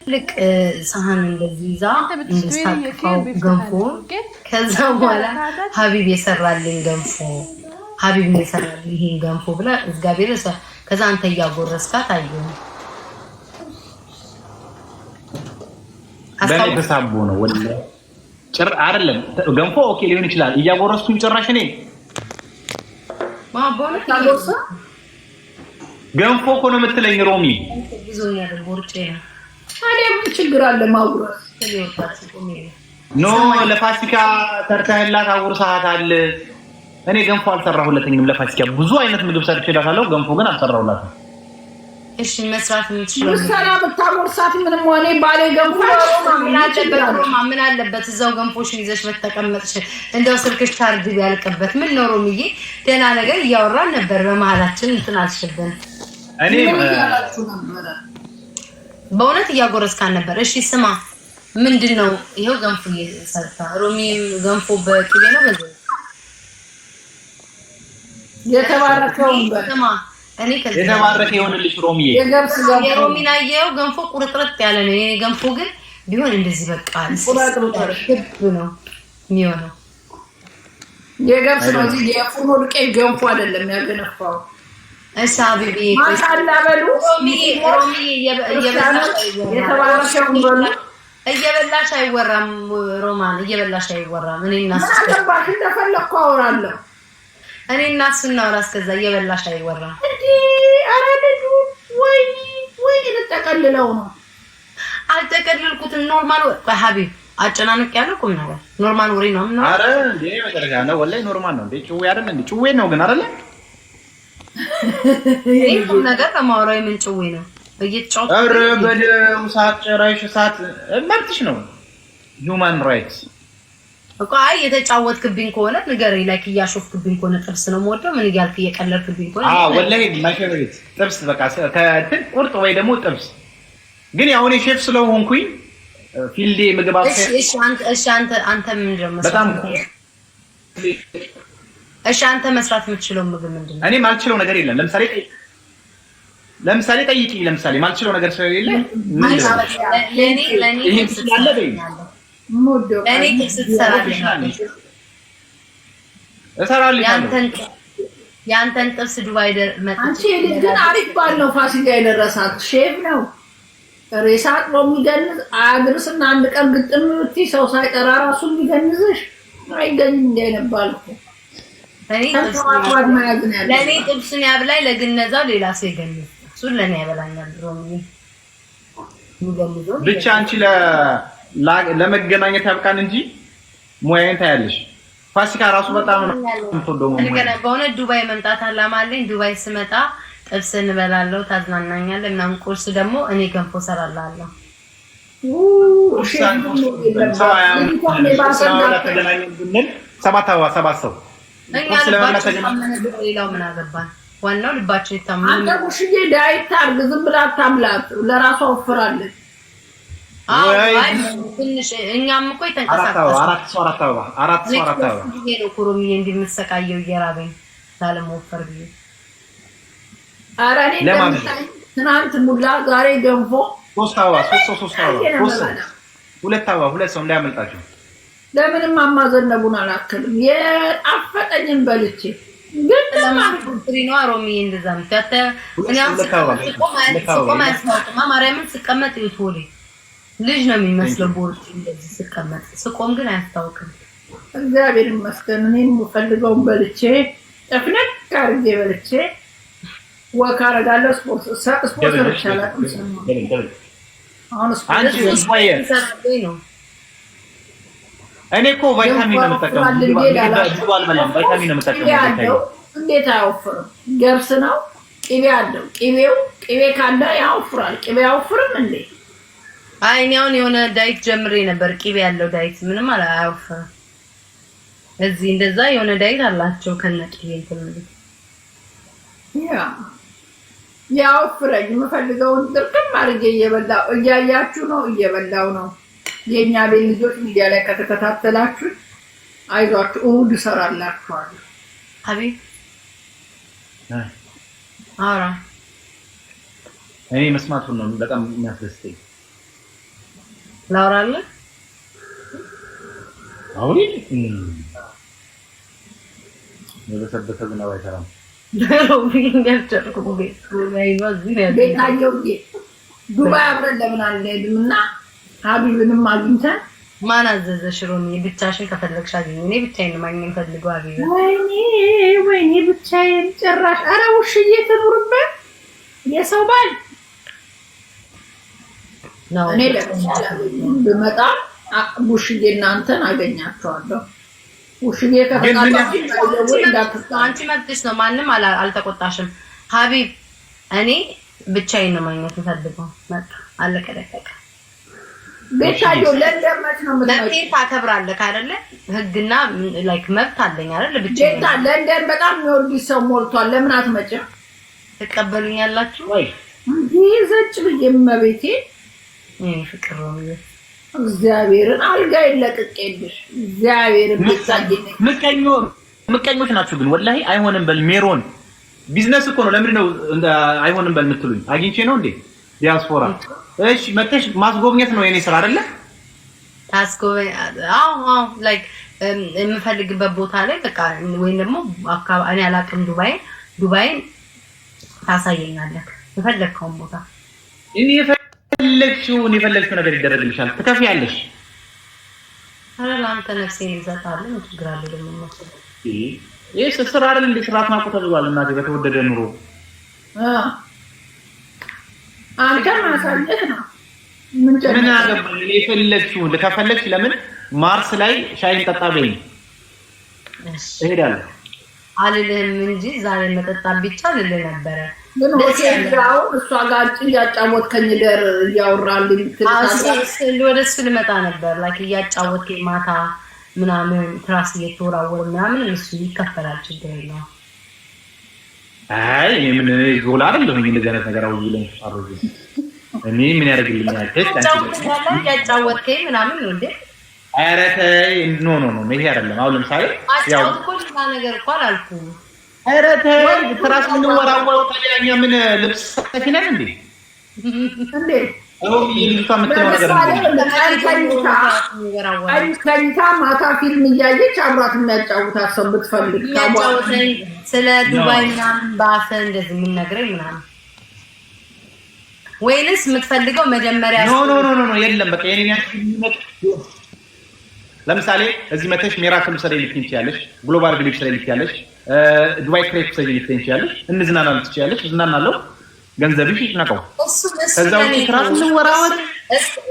ልክ ሳህን እንደዚህ ይዛ እንድታቅፈው ገንፎ ከዛ በኋላ ሀቢብ የሰራልኝ ገንፎ ሀቢብ ነው የሰራልኝ ይሄን ገንፎ ብላ እግዚአብሔር ከዛ አንተ እያጎረስካት አየሁ። በኔ ተሳቦ ነው ወለ ጭር አይደለም ገንፎ ኦኬ ሊሆን ይችላል። እያጎረስኩኝ ጭራሽ እኔ ማባለ ታጎርሳ ገንፎ እኮ ነው የምትለኝ ሮሚ ይዞኛል ቦርጬ ነው አለም ችግር አለ ማውራት ኖ ለፋሲካ ተርታህላት አውርሳት አለ። እኔ ገንፎ አልሰራሁለትኝም ለፋሲካ ብዙ አይነት ምግብ ሰርቼላታለሁ። ገንፎ ግን አልሰራሁላትም። እሺ መስራት የምትችለው ምሳሌ ብታጎርሳት ምንም ሆነ ባለ ገንፎ ምን አለበት እዛው ገንፎሽን ይዘሽ በተቀመጥሽ እንደው ስልክሽ ቻርጅ ቢያልቅበት ምን ነው ሮሚዬ ደህና ነገር እያወራን ነበር በመሀላችን እንትን አልሽብን። እኔ በእውነት እያጎረስካን ነበር። እሺ ስማ ምንድነው ይሄው ገንፎ እየሰርታ ሮሚ ገንፎ በቅቤ ነው በዚህ የተባረከው ስማ እኔ ከዚህ የተባረከ ይሆንልሽ ሮሚ የሮሚና ያየው ገንፎ ቁርጥርጥ ያለ ነው። የኔ ገንፎ ግን ቢሆን እንደዚህ በቃ ቁርጥርጥ ነው የሚሆነው። የገብስ ነው እንጂ የፉርኖ ዱቄት ገንፎ አይደለም ያገነፋው። እሺ ሀቢቢ ማሻአላ በሉ ሮሚ እየበላሽ አይወራም ሮማን እየበላሽ አይወራም። እኔና አባሽ እንደፈለኩ አወራለሁ። እኔና እሱ እናወራ እስከዛ እየበላሽ አይወራም። እንዴ አረደዱ ወይ ልጠቀልለው ነው። አልተቀልልኩትም ኖርማል ሀቢብ አጨናንቅ ያለው ቁም ነገር ኖርማል ወሬ ነው። አረ እንዴ መጨረሻ ነው ወላሂ ኖርማል ነው። እንዴ ጭዌ አይደል እንዴ ጭዌ ነው ግን አይደለ ይሄ ነገር ለማውራው ምን ጭዌ ነው በየጫውት አረ በደም ሰዓት ጨራሽ ሰዓት መብትሽ ነው። ሂውማን ራይትስ እኮ አይ የተጫወትክብኝ ከሆነ ንገረኝ። ላይክ እያሾፍክብኝ ከሆነ ጥብስ ነው የምወደው። ምን እያልክ እየቀለድክብኝ ከሆነ ወላሂ ማይፌቨሪት ጥብስ በቃ ከእንትን ቁርጥ ወይ ደግሞ ጥብስ ግን ያው እኔ ሼፍ ስለሆንኩኝ ፊልዴ ምግብ አንተ ምንድነው በጣም አንተ መስራት የምትችለው ምግብ ምንድነው? እኔ ማልችለው ነገር የለም። ለምሳሌ ጠይቂ። ለምሳሌ ማልችለው ነገር ስለሌለ ለኔ ያንተን ጥብስ ዱባይ አንቺ ግን አሪፍ ባል ነው። ፋሲካ የደረሳት ሼፍ ነው። ሬሳት ነው የሚገንዝ አድርስና አንድ ቀን ግጥም ብትይ ሰው ሳይጠራ ራሱ የሚገንዝሽ አይገኝም። እንዳይነባልኩ ለኔ ጥብሱን ያብላይ ለግነዛው ሌላ ሰው ይገንዝ። እሱን ለኔ ያበላኛል ብቻ አንቺ ለመገናኘት ያብቃን እንጂ ሙያዬን ታያለሽ። ፋሲካ ራሱ በጣም ነው ተወደው ነው። በእውነት ዱባይ መምጣት አላማ አለኝ። ዱባይ ስመጣ ጥብስ እንበላለሁ፣ ታዝናናኛለህ። እናም ቁርስ ደግሞ እኔ ገንፎ ሰራላለሁ። ሰባት ሰው ሌላው ምን አገባን? ዋናው ልባችን ይታመን። አንተ ሙሽዬ ዳይት አድርግ፣ ዝም ብላ አታምላት። ለራሷ ወፍራለች። እኛም እኮ የተንቀሳቀስን አራት ሰው ነው ኩሩሚ እንደምትሰቃየው እየራበኝ ላለመወፈር ብዬ። ኧረ እኔ ትናንት ሙላ ዛሬ ገንፎ ሶስት አበባ ሁለት ሰው እንዳያመልጣቸው። ለምንም አማዘነቡን አላከልም። የጣፈጠኝን በልቼ ግን ለማንኩሪኖ አሮሚ እንደዛ ምታተ ማርያምን ስቀመጥ ይቶሌ ልጅ ነው የሚመስለው። ቦርጭ እንደዚህ ስቀመጥ ስቆም ግን አያስታውቅም። እግዚአብሔር ይመስገን። እኔም የምፈልገውን በልቼ ጠፍነቅ አድርጌ በልቼ ወክ አደርጋለሁ። ስፖርት ይሻላል። አሁን ስፖርት ነው። እኔ እኮ ቫይታሚን ነው የምጠቀመው። ቫይታሚን ነው የምጠቀመው። እንዴት አያወፍርም? ገብስ ነው ቅቤ አለው። ቅቤ ካለ ያወፍራል። ቅቤ አያወፍርም እንዴ? አይ እኔ አሁን የሆነ ዳይት ጀምሬ ነበር። ቅቤ ያለው ዳይት ምንም አያወፍርም። እዚህ እንደዛ የሆነ ዳይት አላቸው ከነቅቤ እንትን ያወፍረኝ የምፈልገውን ጥርቅም አድርጌ እየበላሁ እያያችሁ ነው። እየበላሁ ነው። የኛ ቤት ልጆች ሚዲያ ላይ ከተከታተላችሁ አይዟችሁ፣ እሑድ እሰራላችኋለሁ። ሀቢብ አውራ እኔ መስማቱን ነው በጣም የሚያስደስተኝ። ላውራለህ አውሪ ለሰበተ ግን አይሰራም ዱባይ አብረን ለምን አንሄድምና ሀቢብንም አግኝተን ማን አዘዘሽ? ሮሚ ብቻሽን ከፈለግሽ አግኝ። እኔ ብቻዬን ማግኘት ፈልገው ሀቢብ ወይኔ ብቻዬን ጭራሽ ኧረ ውሽዬ ትኑርበት የሰው ባል ነው። እኔ ለምሳሌ ብመጣ ውሽዬ እናንተን አገኛቸዋለሁ። ውሽዬ አንቺ መጥተሽ ነው ማንም አልተቆጣሽም። ሀቢብ እኔ ብቻዬን ነው ማግኘት ፈልገው መጣ አለቀ ደቀቀ። ቤታዮ ለንደመት ነው መብት ታከብራለህ አይደለ? ህግና ላይክ መብት አለኝ አይደለ? ብቻዬን ለንደን በጣም የሚወድ ሰው ሞልቷል። ለምን አትመጭም? ትቀበሉኛላችሁ ወይ እንዴ? ዘጭ ብዬ መቤቴ ፍቅር ነው እግዚአብሔርን አልጋ ይለቅቄልሽ እግዚአብሔርን ብታገኝ ምቀኞች ናችሁ ግን ወላሂ አይሆንም። በል ሜሮን ቢዝነስ እኮ ነው። ለምንድን ነው አይሆንም በል የምትሉኝ? አግኝቼ ነው እንዴ ዲያስፖራ? እሺ መተሽ ማስጎብኘት ነው የኔ ስራ አይደለ? ታስጎበኝ አዎ ላይክ የምፈልግበት ቦታ ላይ በቃ ወይ ደግሞ አካባቢ እኔ አላውቅም። ዱባይን ታሳየኛለህ የፈለግከውን ቦታ እኔ የፈለግሽው ነገር ይደረግልሻል። ትከፍያለሽ። አረ ላንተ ነፍሴን ይዘታል። ምን ችግር አለ ደግሞ ማለት ይሄ ስራ አይደል እንዴ? ስራ ማቆ ተብሏል። እናቴ በተወደደ ኑሮ አንተ ማሳየት ነው። ምን አገባኝ? የፈለግሽው ከፈለግሽ ለምን ማርስ ላይ ሻይ እንጠጣ በይኝ እሄዳለሁ አልልህም እንጂ ዛሬ መጠጣ ብቻ ልልህ ነበረ። ምን ወዲያው እሷ ጋር እያጫወትከኝ ደር እያወራልኝ ወደ እሱ ልመጣ ነበር። ላይክ እያጫወትከኝ ማታ ምናምን ትራስ እየተወራወር ምናምን እሱ ይከፈላል። ችግር የለውም። አይ ምን ጎላ አይደለም እንደዚህ አይነት ነገር አውይ ብለኝ አሮዝ እኔ ምን ያደርግልኛል? ያጫወትከኝ ምናምን ነው እንዴ? ኧረ ተይ ኖ ይሄ አይደለም። አሁን ለምሳሌ ያው ኮልታ ነገር እኮ አላልኩም። ኧረ ተይ ትራስ ምን ወራወው ታዲያኛ ምን ልብስ ሰፊነን እንዴ? አሁን ይልታ ምትለው ነገር ከኝታ ማታ ፊልም እያየች አብራት የሚያጫውታት ሰው ብትፈልግ ስለ ዱባይ ምናምን በአፈ እንደዚህ የምንነግረኝ ምናምን ወይንስ የምትፈልገው መጀመሪያ ኖ የለም። በቃ የኔ ለምሳሌ እዚህ መተሽ ሚራክል ሰሪ ልትኝ ትችያለሽ፣ ግሎባል ግሊፕ ሰሪ ልትያለሽ፣ ዱባይ ክሬፕ ሰሪ ልትኝ ትችያለሽ፣ እንዝናናል ትችያለሽ። እዝናናለሁ ገንዘብሽ ይጥናቀው ከዛው ትራስ እንወራወር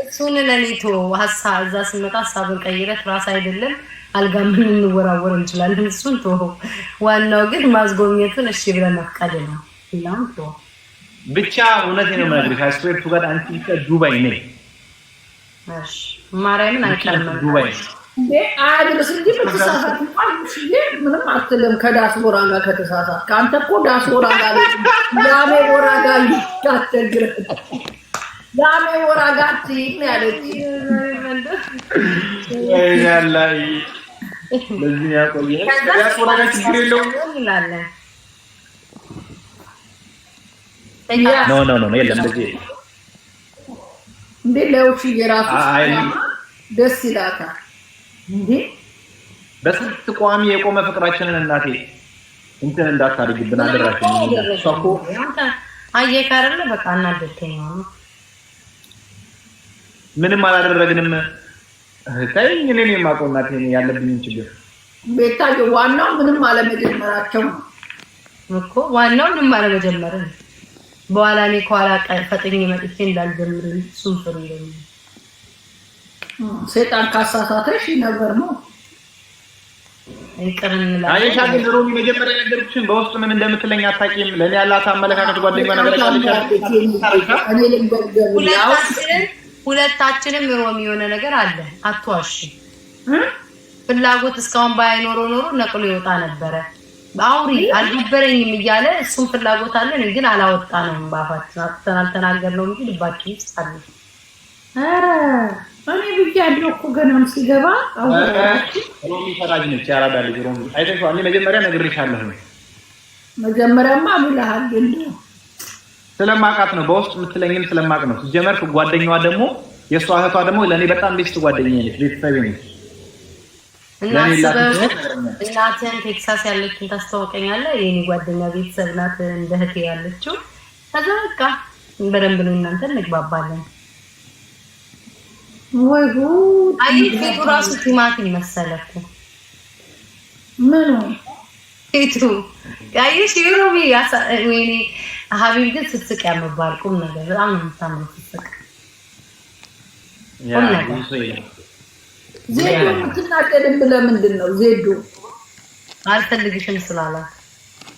እሱን ለኔቶ ሀሳብ እዛ ስመጣ ሀሳብን ቀይረት ራስ አይደለም አልጋ ምን እንወራወር እንችላለን። እሱን ተው። ዋናው ግን ማስጎብኘቱን እሺ ብለን መፍቀድ ነው። ይላም ተው ብቻ እውነት ነው የምነግርሽ። አስፔርቱ ጋር አንቺ ዱባይ ነኝ። እሺ ማርያምን አይቀርም ዱባይ አድርስ እንጂ በተሳሳት ምንም አትልም። ከዳስቦራ ጋር ከተሳሳት ከአንተ እኮ ዳስቦራ ጋር ላሜ ወራ ጋር ይታተግረ ላሜ ወራ ጋር ያለች ያላይ ለዚህ ያቆየ ዳስቦራ ጋር ችግር የለውም እንላለን። ኖ የለም እንደዚህ እንዴ ለውሽ የራሱ ደስ ይላታል እንዴ በስንት ቋሚ የቆመ ፍቅራችንን እናቴ እንትን እንዳታርግብን አደራሽኝ። ሶኮ አየህ አይደለ በቃ እናደተኝ ነው። ምንም አላደረግንም። ታይኝ እኔ የማውቀው እናቴ ያለብኝ ችግር ቤታዬ ዋናው ምንም አለመጀመራቸው ነው እኮ ዋናው ምንም አለመጀመር ነው። በኋላ እኔ ከኋላ ፈጥኜ መጥቼ እንዳልጀምር እሱን ፍሩ ይለኝ ሰይጣን ካሳሳተሽ ነበር ነው እንቀርንላ አይሻ ግን ሮሚ መጀመሪያ ነገርኩሽን በውስጥ ምን እንደምትለኝ አታውቂም። ለኔ ያላት አመለካከት ጓደኛ ነገር ሁለታችንም ሮሚ የሆነ ነገር አለ። አትዋሽ። ፍላጎት እስካሁን ባይኖር ኖሮ ነቅሎ ይወጣ ነበረ። አውሪ አልነበረኝም እያለ እሱም ፍላጎት አለን ግን አላወጣንም። ባፋችን አልተናገርነው እንጂ ልባችን ውስጥ አለ። ኧረ እኔ ብያለሁ እኮ ገናም ሲገባ ሮሚ ፈራጅ ነች። ያራዳ ልጅ ሮሚ አይተሽው እኔ መጀመሪያ ነግሬሻለሁ። መጀመሪያማ ብለሃል ግን ስለማውቃት ነው። በውስጥ የምትለኝም ስለማውቅ ነው። ሲጀመር ጓደኛዋ ደግሞ የሷ እህቷ ደግሞ ለኔ በጣም ቤስት ጓደኛዬ ነች፣ ቤተሰቤ ነች። እናትህን ቴክሳስ ያለችውን ታስተዋውቀኛለህ? የኔ ጓደኛ ቤተሰብ ናት እንደ እህቴ ያለችው። ከዛ በቃ በደንብ ነው እናንተ እንግባባለን። ወይ ጉድ! አይ ፊቱ ራሱ ቲማቲም መሰለኩ። ምን ፊቱ ያይሽ ይሮቢ ወይኔ ሀቢብ ግን ስትስቅ ያምባል። ቁም ነገር በጣም ነው የምታምረው ስትስቅ። ዜዶ የምትናደድም ለምንድን ነው? ዜዶ አልፈልግሽም ስላላት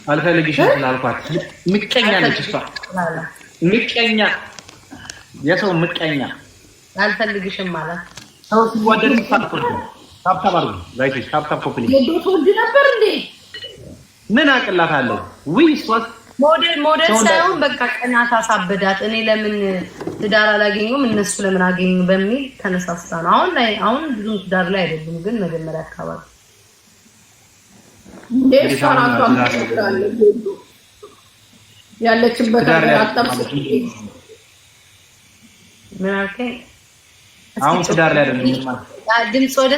አልፈልግሽም ስላልኳት ምቀኛ ነች እሷ። ምቀኛ የሰው ምቀኛ አልፈልግሽም ማለት ሰው ሲወደድ ታጥቆ ታብታባሩ ላይክ ታብታብ ዜዶ ትወድ ነበር እንዴ? ምን አቅላታለሁ? ውይ ሷት ሞዴል ሳይሆን በቃ ቀናት አሳበዳት። እኔ ለምን ትዳር አላገኘሁም እነሱ ለምን አገኙ በሚል ተነሳስታ ነው። አሁን ብዙ ትዳር ላይ አይደሉም፣ ግን መጀመሪያ አካባቢ ያለችበት ምን አልከኝ? አሁን ትዳር ላይ አይደለም ማለት ድምጽ ወደ